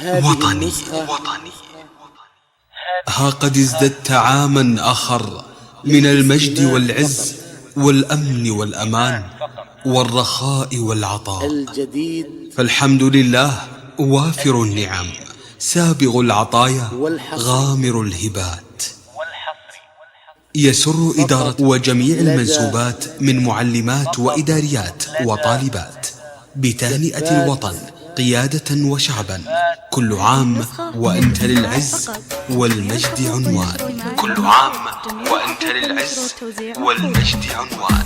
وطني ها قد ازددت عاما آخر من المجد والعز والأمن والأمان والرخاء والعطاء، فالحمد لله وافر النعم سابغ العطايا غامر الهبات. يسر إدارة وجميع المنسوبات من معلمات وإداريات وطالبات بتهنئة الوطن قيادة وشعبا، كل عام وأنت للعز والمجد عنوان. كل عام وأنت للعز والمجد عنوان.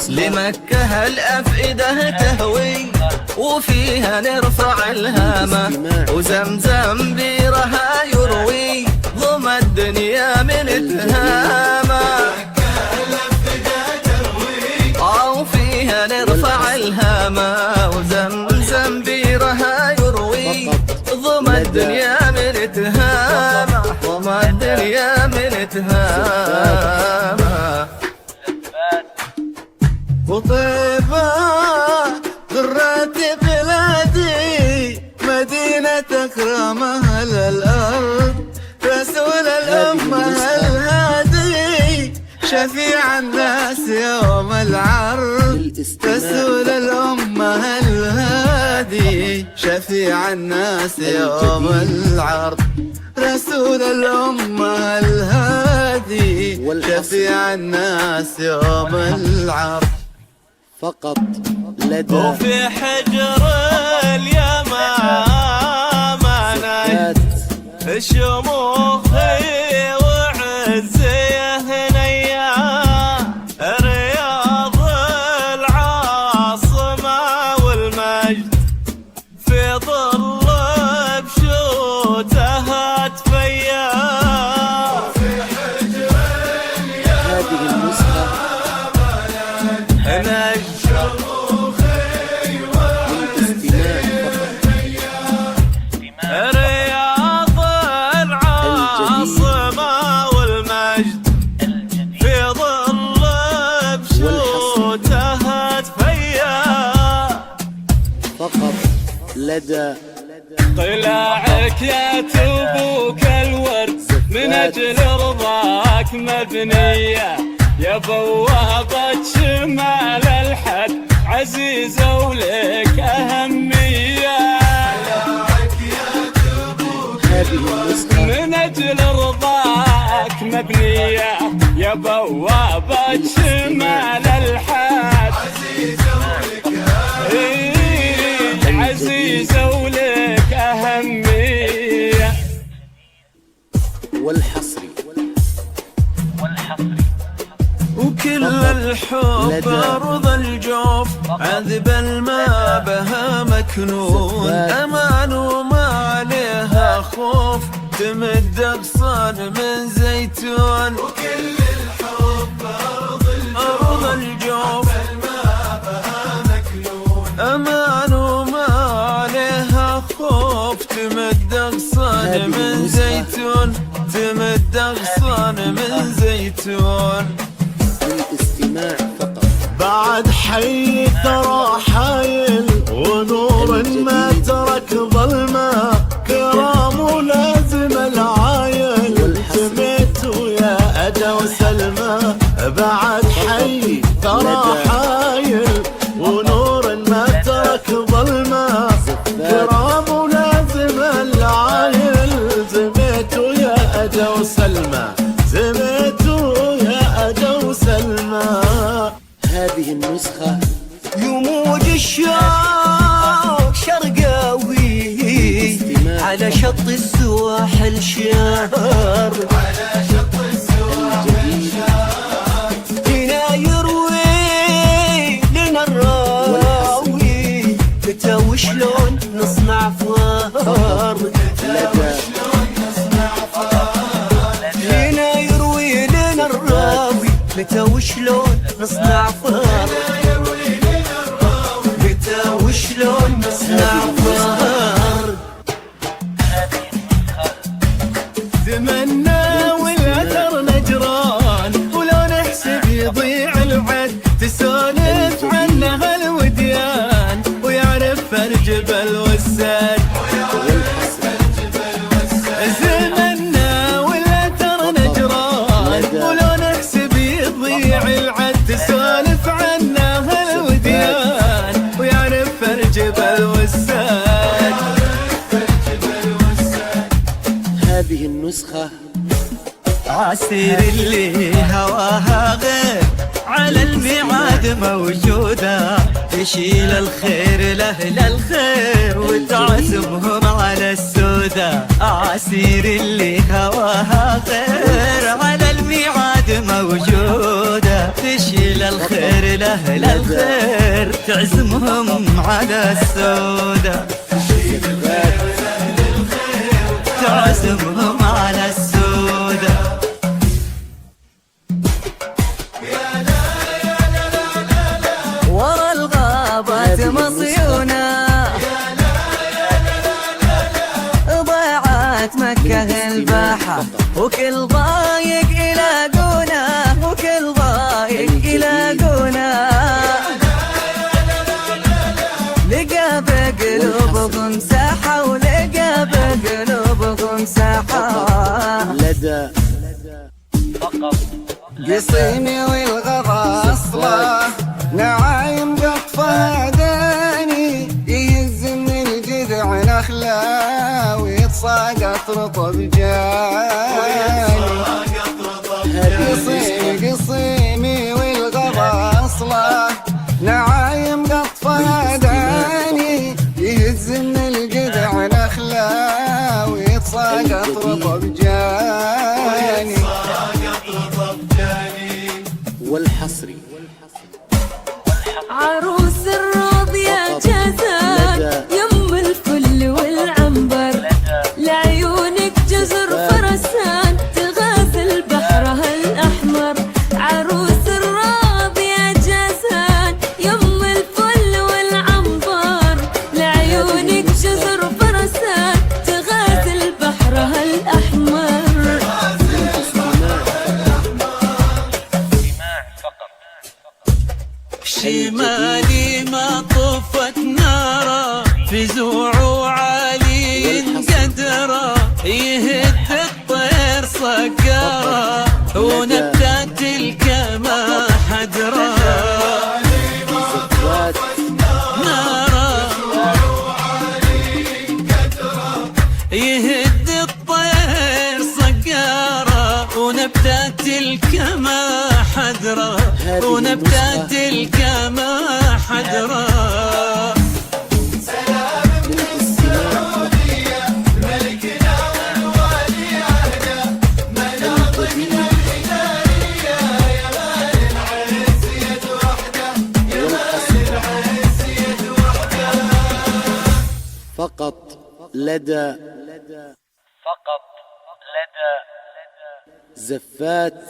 لمكة الأفئدة تهوي وفيها نرفع الهامة، وزمزم بيرها يروي ضم الدنيا من اتهامة. وفيها نرفع الهامة وزمزم بيرها يروي ضم الدنيا من اتهامة، ضم الدنيا من اتهامة. وطيبة ذرات بلادي مدينة أكرمها للأرض، رسول الأمة الهادي شفيع الناس يوم العرض. رسول الأمة الهادي شفيع الناس يوم العرض. رسول الأمة الهادي شفيع الناس يوم العرض. فقط لدى وفي حجر اليمامة شموخي وعزيه هنيا، رياض العاصمة والمجد في ظل بشوتها تفيا. وفي حجر اليمامة رياض العاصمة والمجد في ظل بشوتها تفيا. فقط لدى طلعك يا تبوك الورد من أجل رضاك مبنية، يا بوابة شمال الحد عزيزة ولك أهمية. من أجل رضاك مبنية، يا بوابة شمال الحد عزيزة ولك أهمية. والحصري وكل الحب أرض الجوف عذب الماء بها مكنون، أمان وما عليها خوف تمد أغصان من زيتون. وكل الحب أرض الجوف الماء بها مكنون، أمان وما عليها خوف تمد أغصان من زيتون، تمد أغصان من زيتون. الاستماع فقط. بعد حي ترى حايل ونور ما ترك ظلمة، كرام ولازم العايل سميت ويا أدا وسلمى. بعد حي ترى حايل ونور ما ترك ظلمة، كرام ولازم العايل سميت ويا أدا وسلمى، سميت ويا أدا وسلمى. هذه النسخة يموج الشوق شرقاوي على شط السواحل شهر، على شط السواحل شهر هنا يروي لنا الراوي متى وشلون نصنع فار. هنا يروي لنا الراوي متى وشلون نصنع فار، متى وشلون نصنع فار. فرجبل والسد زمنا ولا ترى نجران ولو نحسب يضيع العد تسولف عنه هالوديان ويعرف فرجبل والسد. هذه النسخة عسير اللي هواها غير على الميعاد موجودة تشيل الخير لأهل الخير وتعزمهم على السودة. عسير اللي هواها غير على الميعاد موجودة تشيل الخير لأهل الخير تعزمهم على السودة. تعزمهم على السودة. ورا الغابات مصيونة ضاعت مكة الباحة وكل ضايق يلاقونا وكل ضايق يلاقونا. لقى بقلوبهم ساحة ولقى بقلوبهم ساحة لدى قصيمي والغضا أصله نعايم قطفها داني يهز من الجذع نخله ويتساقط رطب جاني. قصيمي والغضا أصله نعايم قطفها داني يهز من الجذع نخله ويتساقط رطب جاني. والحصري عروس الروض يا جزان يم الفل والعنبر لعيونك جزر فرسان تغازل بحرها الأحمر. عروس الروض يا جزان يم الفل والعنبر لعيونك جزر فرسان تغازل بحرها الأحمر. شمالي ما طفت ناره في زوع عالي قدره يهد الطير صقاره ونبتات الكما حدره. ناره يهد الطير صقاره ونبتات الكما حدره ونبتات الكما حدره. فقط لدى زفات